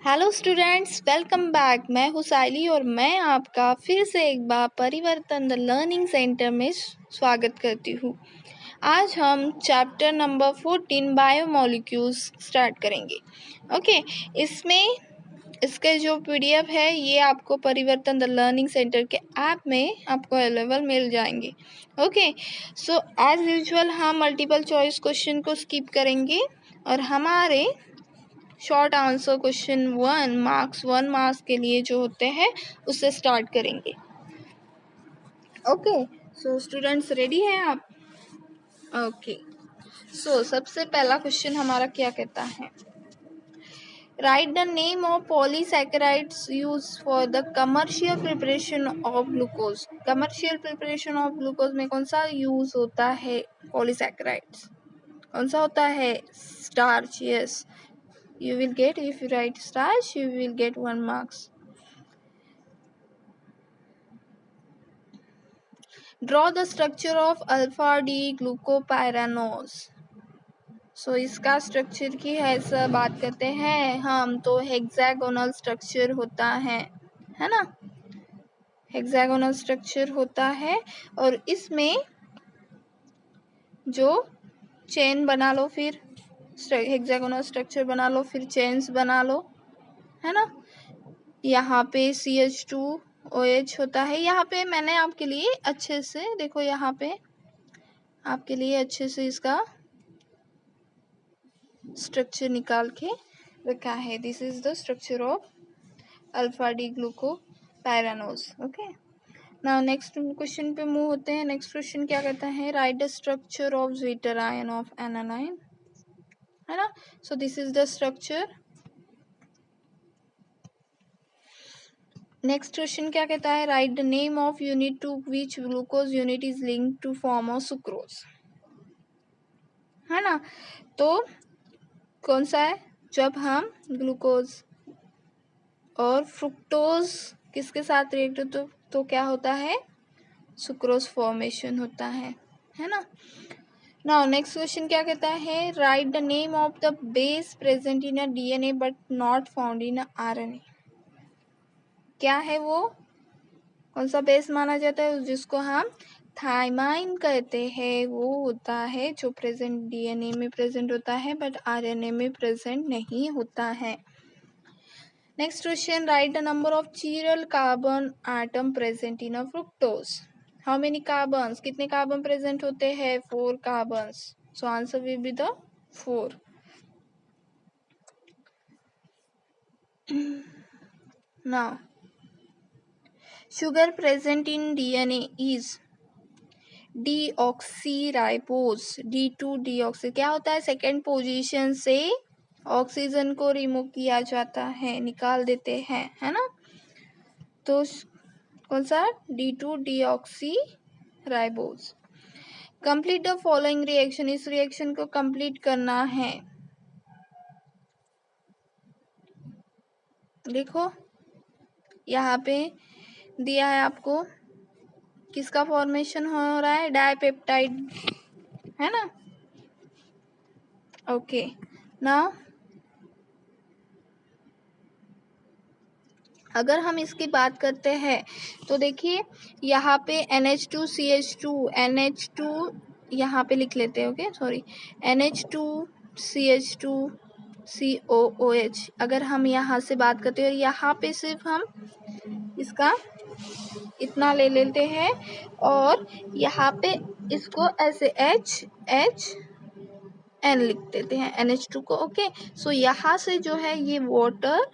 Hello students, welcome back. मैं हूँ साइली और मैं आपका फिर से एक बार परिवर्तन द लर्निंग सेंटर में स्वागत करती हूँ। आज हम चैप्टर नंबर 14 बायोमोलिक्यूल्स स्टार्ट करेंगे। ओके, इसमें इसके जो पीडीएफ है ये आपको परिवर्तन द लर्निंग सेंटर के ऐप में आपको अवेलेबल मिल जाएंगे। ओके, सो एज यूजुअल हम मल्टीपल चॉइस क्वेश्चन को स्किप करेंगे और हमारे शॉर्ट आंसर क्वेश्चन 1 मार्क्स के लिए जो होते हैं उससे स्टार्ट करेंगे। ओके, सो स्टूडेंट्स रेडी हैं आप? ओके, सो सबसे पहला क्वेश्चन हमारा क्या कहता है, write the name of polysaccharides use for the commercial preparation of glucose. Commercial preparation of glucose में कौन सा यूज होता है? पॉलीसैकेराइड्स। कौन सा होता है? Starch. Yes, you will get, if you write starch you will get 1 marks. Draw the structure of alpha D glucopyranose. सो इसका स्ट्रक्चर की है सर बात करते हैं हम तो हेक्सागोनल स्ट्रक्चर होता है ना? हेक्सागोनल स्ट्रक्चर होता है और इसमें जो चेन बना लो, फिर हेक्सागोनल स्ट्रक्चर बना लो, फिर चेन्स बना लो, है ना? यहाँ पे CH2OH होता है। यहाँ पे मैंने आपके लिए अच्छे से देखो, यहाँ पे आपके लिए अच्छे से इसका स्ट्रक्चर निकाल के रखा है। This is the structure of alpha D glucopyranose. Okay, now next question पे मूव होते हैं। नेक्स्ट क्वेश्चन क्या कहता है, write the structure of zwitterion of alanine, है ना? So this is the structure. Next question क्या कहता है, write the name of unit to which glucose unit is linked to form of sucrose, है ना? तो कौन सा है? जब हम ग्लूकोज और फ्रुक्टोज किसके साथ रिएक्ट हो तो क्या होता है? सुक्रोज फॉर्मेशन होता है ना? नाउ नेक्स्ट क्वेश्चन क्या कहता है, write the name of the base present in a DNA but not found in RNA। क्या है वो? कौन सा बेस माना जाता है जिसको हम थाइमाइन कहते हैं? वो होता है जो प्रेजेंट DNA में प्रेजेंट होता है बट RNA में प्रेजेंट नहीं होता है। Next question, right the number of chiral carbon atom present in a fructose. How many carbons, कितने कार्बन प्रेजेंट होते हैं? 4 carbons. So answer will be the 4. Now, sugar present in DNA is deoxyribose, D2-deoxy। क्या होता है? Second position से oxygen को remove किया जाता है, निकाल देते हैं, है ना? तो कौन सा? D2-deoxyribose। Complete the following reaction, इस रिएक्शन को कंप्लीट करना है। देखो यहाँ पे दिया है आपको, किसका फॉर्मेशन हो रहा है? डाइपेप्टाइड, है ना? ओके, नाउ अगर हम इसकी बात करते हैं तो देखिए यहाँ पे NH2CH2 NH2 यहाँ पे लिख लेते हैं। Okay, sorry, NH2CH2COOH। अगर हम यहाँ से बात करते हैं और यहाँ पे सिर्फ हम इसका इतना ले लेते हैं और यहाँ पे इसको ऐसे HN लिख देते हैं, NH2 को। ओके, सो यहाँ से जो है ये वाटर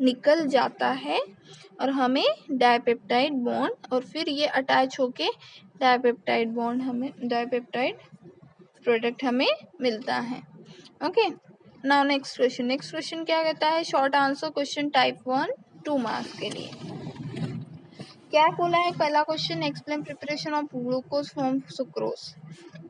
निकल जाता है और हमें डाइपेप्टाइड बॉन्ड, और फिर ये अटैच होके डाइपेप्टाइड बॉन्ड हमें, डाइपेप्टाइड प्रोडक्ट हमें मिलता है। Okay, now next question. Next question क्या कहता है, short answer question type 1 2 marks के लिए। क्या बोला है पहला question, explain preparation of glucose from sucrose.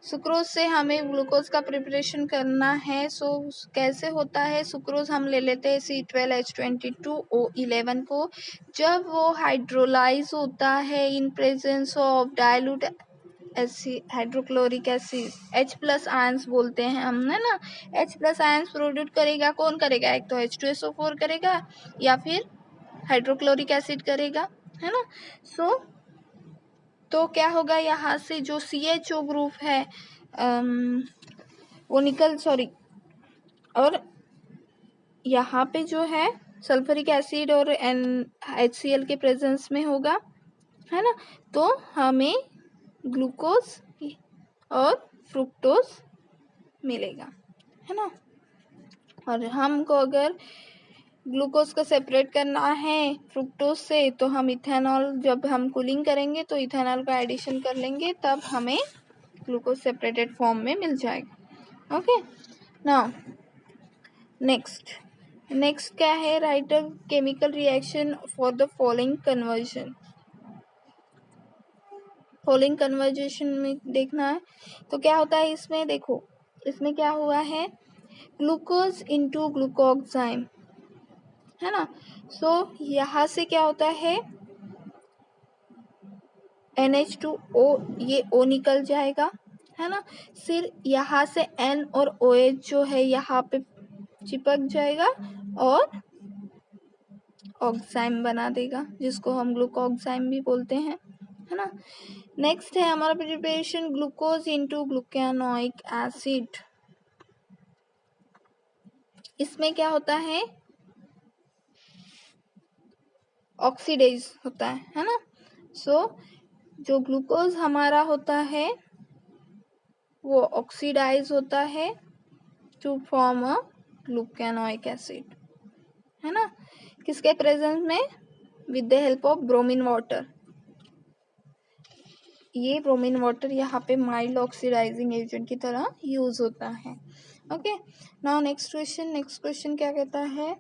Sucrose से हमें ग्लूकोज का प्रिपरेशन करना है। सो कैसे होता है? सुक्रोज हम ले लेते हैं C12H22O11 को। जब वो हाइड्रोलाइज होता है in presence of dilute hydrochloric acid H+ ions बोलते हैं हमने ना, H+ आयंस प्रोड्यूस करेगा, कौन करेगा? एक तो H2SO4 करेगा या फिर हाइड्रोक्लोरिक एसिड करेगा, है ना। तो क्या होगा, यहाँ से जो CHO ग्रुप है वो और यहाँ पे जो है सल्फ्यूरिक एसिड और HCl के प्रेजेंस में होगा, है ना। तो हमें ग्लूकोज और फ्रुक्टोज मिलेगा, है ना। और हमको अगर ग्लूकोज को सेपरेट करना है फ्रुक्टोज से, तो हम इथेनॉल, जब हम कूलिंग करेंगे तो इथेनॉल का एडिशन कर लेंगे, तब हमें ग्लूकोज सेपरेटेड फॉर्म में मिल जाएगा। ओके, नाउ नेक्स्ट क्या है? Right a chemical reaction for the following conversation में देखना है। तो क्या होता है इसमें, देखो इसमें क्या हुआ है, ग्लूकोज इनटू ग्लूकोक्साइम, है ना। यहाँ से क्या होता है, NH2O, ये O निकल जाएगा, है ना। फिर यहाँ से N और OH जो है यहाँ पे चिपक जाएगा और ऑक्साइम बना देगा, जिसको हम ग्लूकोक्साइम भी बोलते हैं, है ना। नेक्स्ट है हमारा प्रिपरेशन ग्लूकोज इनटू ग्लूकोनोइक एसिड। इसमें क्या होता है, ऑक्सीडेज होता है ना। जो ग्लूकोज हमारा होता है वो ऑक्सीडाइज होता है टू फॉर्म अ ग्लूकोनोइक एसिड, है ना। किसके प्रेजेंस में? With the help of bromine water. ये ब्रोमीन वाटर यहाँ पे माइल्ड ऑक्सीडाइजिंग एजेंट की तरह यूज होता है। ओके, नाउ नेक्स्ट क्वेश्चन क्या कहता है,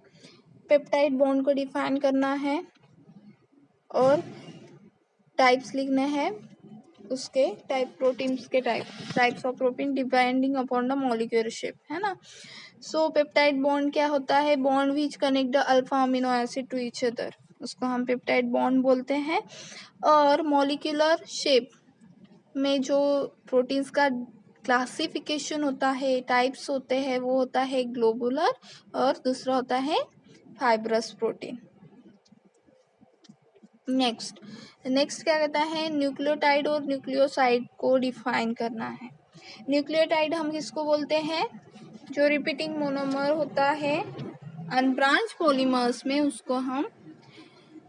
पेप्टाइड बॉन्ड को डिफाइन करना है और टाइप्स लिखने हैं उसके, प्रोटीन्स के types of protein depending upon the molecular shape, है ना। पेप्टाइड बॉन्ड क्या होता है? Bond which connect the alpha amino acid to each other, उसको हम पेप्टाइड बॉन्ड बोलते हैं। और मॉलिक्यूलर शेप में जो प्रोटीन्स का क्लासिफिकेशन होता है, टाइप्स होते हैं, वो होता है ग्लोबुलर और दूसरा होता है फाइब्रस प्रोटीन। नेक्स्ट क्या कहता है, न्यूक्लियोटाइड और न्यूक्लियोसाइड को डिफाइन करना है। न्यूक्लियोटाइड हम किसको बोलते हैं? जो रिपीटिंग मोनोमर होता है अनब्रांच पॉलीमर्स में, उसको हम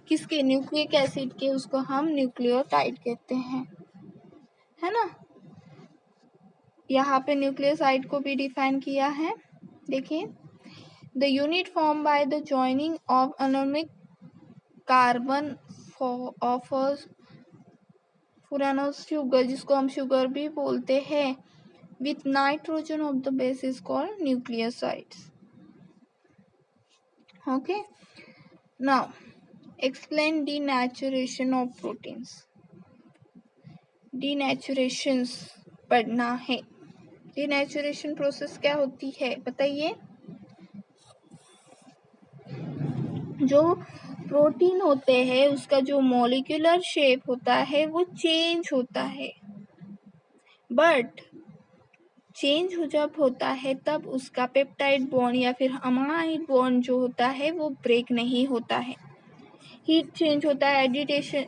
किसके? न्यूक्लिक एसिड के, उसको हम न्यूक्लियोटाइड कहते हैं, है ना। यहाँ पे न्यूक्लियोसाइड को भी डिफाइन किया है, देखिए, the unit form by the joining of atomic carbon of furanose sugar, जिसको हम शुगर भी बोलते हैं, with nitrogen of the base is called nucleosides. Okay, now explain denaturation of proteins. Denaturation पढ़ना है। डीनेचुरेशन प्रोसेस क्या होती है बताइए? जो प्रोटीन होते हैं उसका जो मॉलिक्यूलर शेप होता है वो चेंज होता है, बट चेंज जब होता है तब उसका पेप्टाइड बॉन्ड या फिर अमाइड बॉन्ड जो होता है वो ब्रेक नहीं होता है। हीट चेंज होता है,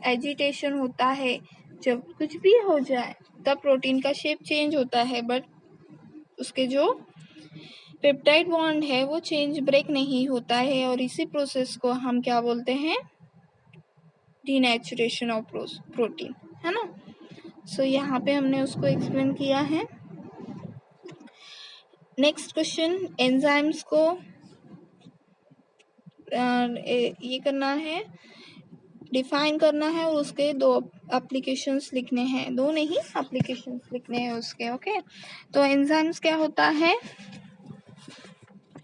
एजिटेशन होता है, जब कुछ भी हो जाए तब प्रोटीन का शेप चेंज होता है, बट उसके जो पेप्टाइड बॉन्ड है वो चेंज ब्रेक नहीं होता है, और इसी प्रोसेस को हम क्या बोलते हैं? डीनेचुरेशन ऑफ प्रोटीन, है ना। यहाँ पे हमने उसको एक्सप्लेन किया है। नेक्स्ट क्वेश्चन, एंजाइम्स को ये करना है, डिफाइन करना है, और उसके दो एप्लीकेशंस लिखने हैं, दो नहीं एप्लीकेशंस लिखने हैं उसके। ओके, तो एंजाइम्स क्या होता है?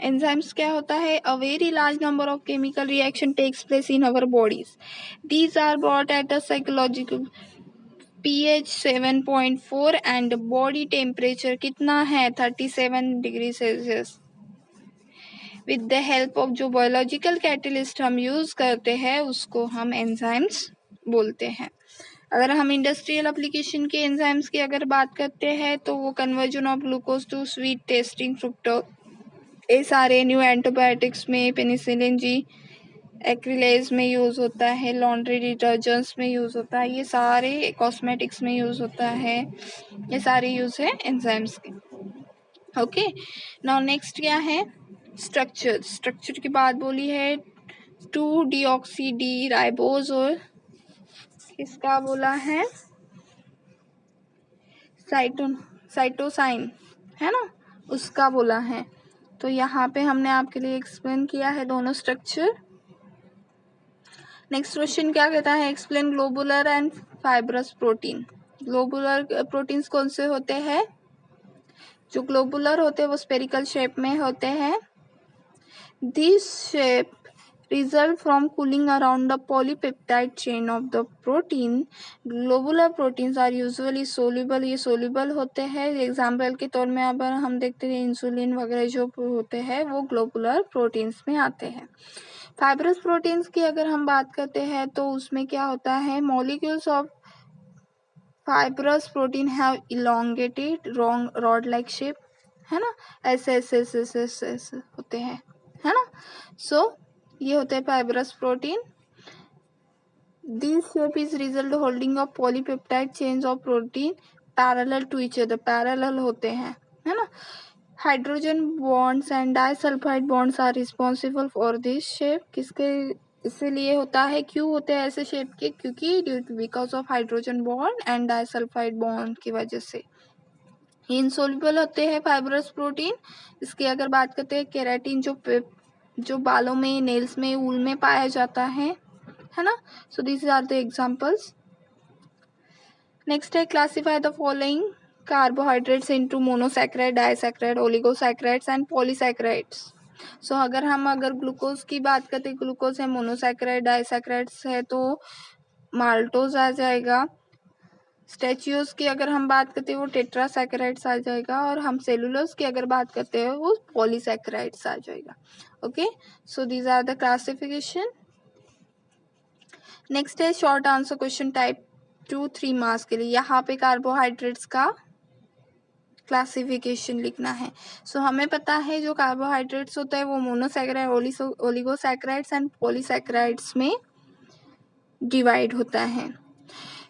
A very large number of chemical reaction takes place in our bodies. These are brought at a psychological pH 7.4 and body temperature कितना है? 37 degree Celsius. With the help of जो बायोलॉजिकल कैटलिस्ट हम use करते हैं उसको हम enzymes बोलते हैं। अगर हम इंडस्ट्रियल एप्लीकेशन के एंजाइम्स की अगर बात करते हैं तो वो conversion of glucose to sweet tasting fructose, एसआरएनयू एंटीबायोटिक्स में, पेनिसिलिन जी एक्रिलेज में यूज़ होता है, लॉन्ड्री डिटर्जेंट्स में यूज़ होता है, ये सारे कॉस्मेटिक्स में यूज़ होता है, ये सारे यूज़ है एंजाइम्स के। ओके, नाउ नेक्स्ट क्या है, स्ट्रक्चर की बात बोली है 2-डीऑक्सी डी राइबोज और किसका बोला है, साइटोसाइन है ना, उसका बोला है। तो यहाँ पे हमने आपके लिए एक्सप्लेन किया है दोनों स्ट्रक्चर। नेक्स्ट क्वेश्चन क्या कहता है, explain globular and fibrous protein. Globular proteins कौन से होते हैं, जो ग्लोबुलर होते हैं वो स्पेरिकल शेप में होते हैं। This shape result from cooling around the polypeptide chain of the protein. Globular proteins are usually soluble, ये soluble होते हैं। एग्जाम्पल के तौर में अगर हम देखते हैं इंसुलिन वगैरह जो होते हैं वो ग्लोबुलर प्रोटीन्स में आते हैं। फाइब्रस प्रोटीन्स की अगर हम बात करते हैं तो उसमें क्या होता है, molecules of fibrous protein have elongated rod like shape, है ना, ऐसे ऐसे ऐसे ऐसे ऐसे होते हैं, है ना। सो ये होते हैं fibrous protein. This shape is result holding of polypeptide chains of protein parallel to each other, parallel होते हैं, है ना। Hydrogen bonds and disulphide bonds are responsible for this shape, किसके इसीलिए होता है, क्यों होते हैं ऐसे शेप के, क्योंकि due to because of hydrogen bond and disulphide bond की वजह से इनसोल्युबल होते हैं फाइब्रस प्रोटीन। इसकी अगर बात करते हैं केराटिन जो बालों में, नेल्स में, ऊल में पाया जाता है ना। So this are the examples. Next है classify the following carbohydrates into monosaccharide, disaccharide, oligosaccharides and polysaccharides. So अगर ग्लूकोज की बात करते हैं, ग्लूकोज है, मोनोसैकेराइड, डाइसैकेराइड्स है तो माल्टोज आ जाएगा। स्टैच्यूज की अगर हम बात करते हैं वो टेट्रासैकेराइड्स आ जाएगा, और हम सेलुलोज की अगर बात करते हैं वो पॉलीसैकेराइड्स आ जाएगा। Okay, so these are the classification. Next है short answer question type 2-3 marks के लिए। यहाँ पे कार्बोहाइड्रेट्स का क्लासिफिकेशन लिखना है। सो हमें पता है जो कार्बोहाइड्रेट्स होता है वो मोनोसैकेराइड, ओलिगोसैकेराइड्स एंड पॉलीसैकेराइड्स में डिवाइड होता है।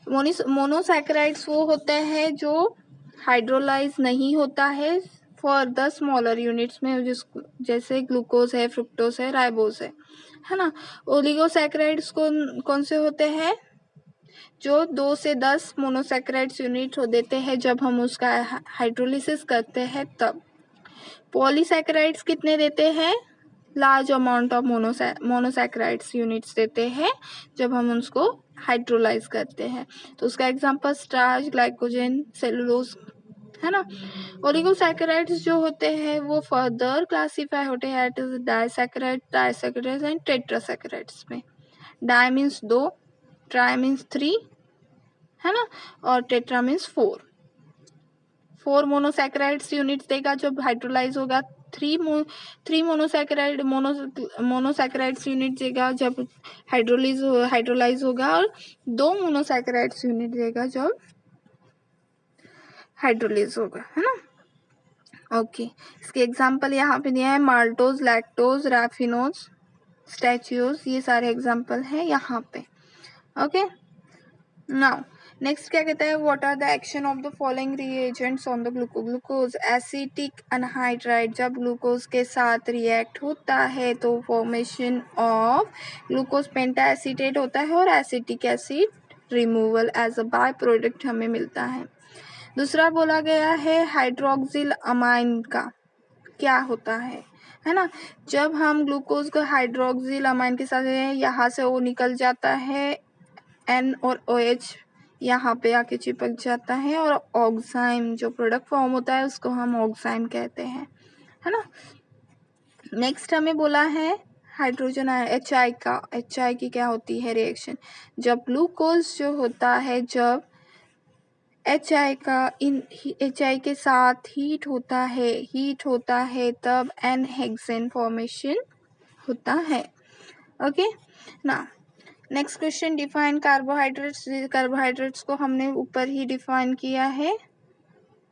मोनोसैकेराइड्स वो होता है जो हाइड्रोलाइज नहीं होता है फॉर द स्मॉलर यूनिट्स में, जैसे ग्लूकोज है, फ्रुक्टोज है, राइबोज है ना। ओलिगोसैकेराइड्स कौन से होते हैं, जो 2 से 10 मोनोसैकेराइड्स यूनिट हो देते हैं जब हम उसका हाइड्रोलिसिस करते हैं तब। पॉलीसैकेराइड्स कितने देते हैं, large amount of monosaccharides units देते हैं जब हम उसको हाइड्रोलाइज करते हैं। तो उसका एग्जांपल स्टार्च, ग्लाइकोजन, सेलुलोज, है ना। ओलिगोसैकेराइड्स जो होते हैं वो फर्दर क्लासिफाई होते हैं at disaccharide, trisaccharides and tetrasaccharides में। डाई मीन्स 2, ट्राई मीन्स 3, है ना, और टेट्रा मीन्स 4 मोनोसैकेराइड्स यूनिट्स देगा जब हाइड्रोलाइज होगा। 3 मोनोसैकेराइड्स यूनिट देगा जब हाइड्रोलाइज होगा, और 2 मोनोसैकेराइड्स यूनिट देगा जब हाइड्रोलाइज होगा, है ना। ओके, इसके एग्जांपल यहाँ पे दिया है, माल्टोज, लैक्टोज, रैफिनोज, स्टैच्यूज, ये सारे एग्जांपल है यहाँ पे। ओके, नाउ नेक्स्ट क्या कहता है, what are the action of the following reagents on the glucose. Acetic anhydride जब ग्लूकोज के साथ रिएक्ट होता है तो formation of glucose penta acetate होता है और acetic acid removal as a by product हमें मिलता है। दूसरा बोला गया है हाइड्रोक्सिल अमाइन का क्या होता है ना। जब हम ग्लूकोज को हाइड्रोक्सिल अमाइन के साथ यहाँ से वो निकल जाता है, N और OH यहाँ पे आके चिपक जाता है, और ऑक्साइम जो प्रोडक्ट फॉर्म होता है उसको हम ऑक्साइम कहते हैं, है ना। नेक्स्ट हमें बोला है हाइड्रोजन HI का, HI की क्या होती है रिएक्शन, जब ग्लूकोज जो होता है, जब HI के साथ हीट होता है तब N हेक्सेन फॉर्मेशन होता है। ओके ना, next question, define carbohydrates. Carbohydrates को हमने ऊपर ही डिफाइन किया है।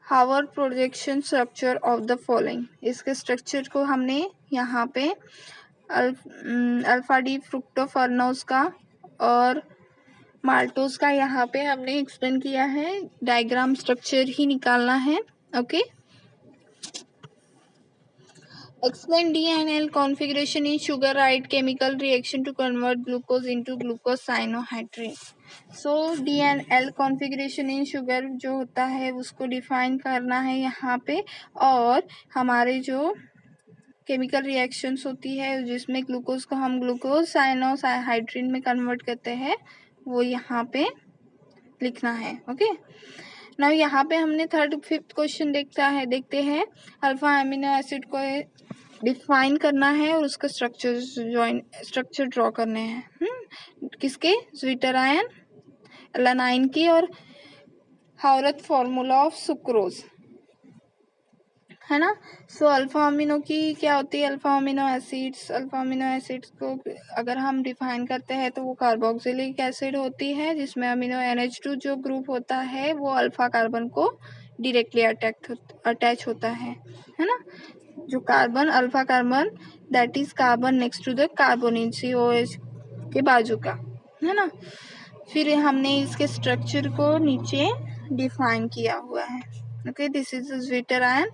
Haworth projection structure of the following. इसके स्ट्रक्चर को हमने यहाँ पे अल्फा डी फ्रुक्टोफर्नोस का और माल्टोस का यहाँ पे हमने एक्सप्लेन किया है। डायग्राम स्ट्रक्चर ही निकालना है। Okay, explain D and L configuration in sugar right chemical reaction to convert glucose into glucose cyanohydrin. So D and L configuration in sugar जो होता है उसको डिफाइन करना है यहाँ पे, और हमारे जो केमिकल रिएक्शंस होती है जिसमें ग्लूकोज को हम ग्लूकोज साइनोहाइड्रिन में कन्वर्ट करते हैं वो यहाँ पे लिखना है। ओके, नाउ यहाँ पे हमने थर्ड फिफ्थ क्वेश्चन देखते हैं। अल्फा अमीनो एसिड को डिफाइन करना है और उसका स्ट्रक्चर ड्रॉ करने हैं। किसके? ज्विटरायन, एलानाइन की और हाउरत फॉर्मूला ऑफ सुक्रोज, है ना। सो अल्फा अमीनो की क्या होती है? अल्फा अमीनो एसिड्स को अगर हम डिफाइन करते हैं तो वो कार्बोक्सिलिक एसिड होती है जिसमें अमीनो NH2 जो ग्रुप होता है वो अल्फा कार्बन को डायरेक्टली अटैच होता है ना। जो carbon alpha carbon that is carbon next to the carbonyl COH के बाजू का, है ना। फिर हमने इसके स्ट्रक्चर को नीचे डिफाइन किया हुआ है। Okay, this is ज्विटरायन।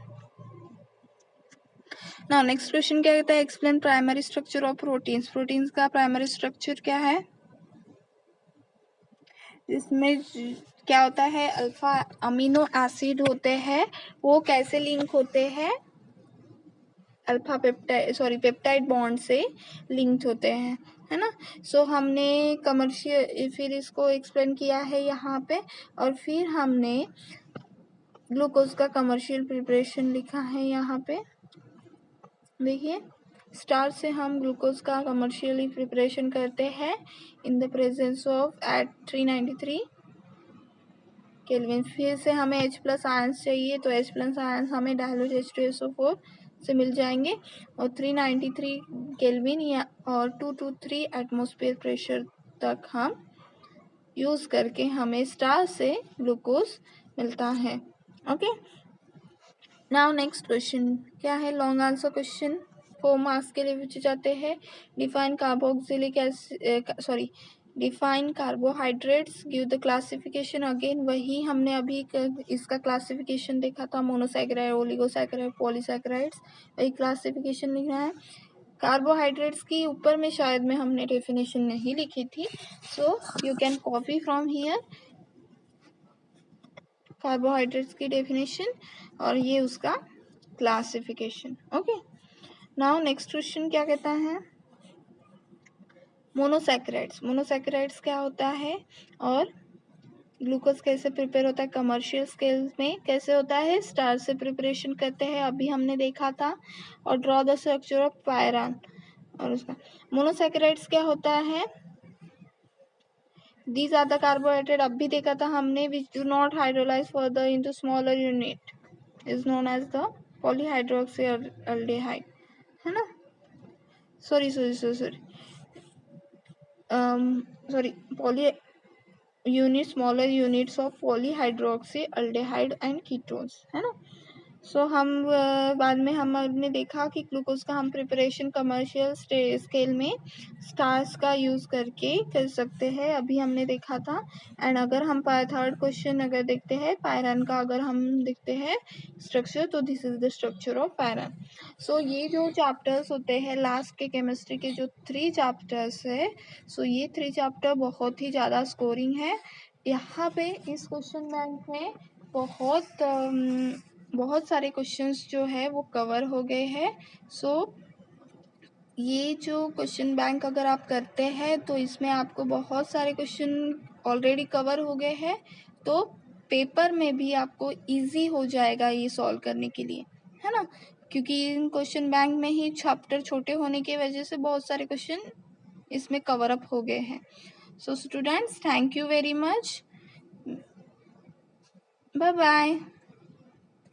Now next question क्या कहता है? Explain primary structure of proteins. Proteins का प्राइमरी स्ट्रक्चर क्या है? इसमें क्या होता है? अल्फा अमीनो एसिड होते हैं, वो कैसे लिंक होते हैं? अल्फा पेप्टाइड बॉन्ड से लिंक्ड होते हैं, है ना। सो हमने कमर्शियल फिर इसको एक्सप्लेन किया है यहाँ पे, और फिर हमने ग्लूकोज का कमर्शियल प्रिपरेशन लिखा है यहाँ पे। देखिए, स्टार्च से हम ग्लूकोज का कमर्शियली प्रिपरेशन करते हैं in the presence of at 393 kelvin. फिर से हमें H+ आयंस चाहिए तो H+ आयंस हमें डायल्यूट H2SO4 से मिल जाएंगे और 393 केल्विन या और 223 एटमॉस्फेयर प्रेशर तक हम यूज करके हमें स्टार्च से ग्लूकोज मिलता है। ओके, नाउ नेक्स्ट क्वेश्चन क्या है? लॉन्ग आंसर क्वेश्चन 4 मार्क्स के लिए पूछे जाते हैं। Define define carbohydrates, give the classification. Again वही हमने अभी इसका क्लासिफिकेशन देखा था, मोनोसैकेराइड, ओलिगोसैकेराइड, पॉलीसैकेराइड्स, वही क्लासिफिकेशन लिखना है। कार्बोहाइड्रेट्स की ऊपर में शायद में हमने डेफिनेशन नहीं लिखी थी, so you can copy from here carbohydrates की डेफिनेशन और ये उसका classification. Okay, now next question क्या कहता है? मोनोसैकेराइड्स क्या होता है और ग्लूकोज कैसे प्रिपेयर होता है? कमर्शियल स्केल में कैसे होता है? स्टार्च से प्रिपरेशन करते हैं, अभी हमने देखा था। और draw the structure of pyran. और उसका मोनोसैकेराइड्स क्या होता है? These are the carbohydrate, अब भी देखा था हमने, which do not hydrolyze further into smaller unit is known as the polyhydroxyaldehyde, है ना। Sorry poly unit smaller units of polyhydroxyaldehyde and ketones, है ना। सो हम बाद में हमने देखा कि ग्लूकोज का हम प्रिपरेशन कमर्शियल स्केल में स्टार्च का यूज़ करके कर सकते हैं, अभी हमने देखा था। एंड अगर हम थर्ड क्वेश्चन अगर देखते हैं पायरन का, अगर हम देखते हैं स्ट्रक्चर, तो this is the structure of pyran. So ये जो चैप्टर्स होते हैं लास्ट के केमिस्ट्री के जो 3 चैप्टर्स है, सो ये 3 चैप्टर बहुत ही ज़्यादा स्कोरिंग है। यहाँ पे इस क्वेश्चन बैंक में बहुत सारे क्वेश्चंस जो है वो कवर हो गए हैं। सो ये जो क्वेश्चन बैंक अगर आप करते हैं तो इसमें आपको बहुत सारे क्वेश्चन ऑलरेडी कवर हो गए हैं, तो पेपर में भी आपको इजी हो जाएगा ये सॉल्व करने के लिए, है ना। क्योंकि इन क्वेश्चन बैंक में ही चैप्टर छोटे होने की वजह से बहुत सारे क्वेश्चन इसमें कवर अप हो गए हैं। So students, thank you very much, bye bye.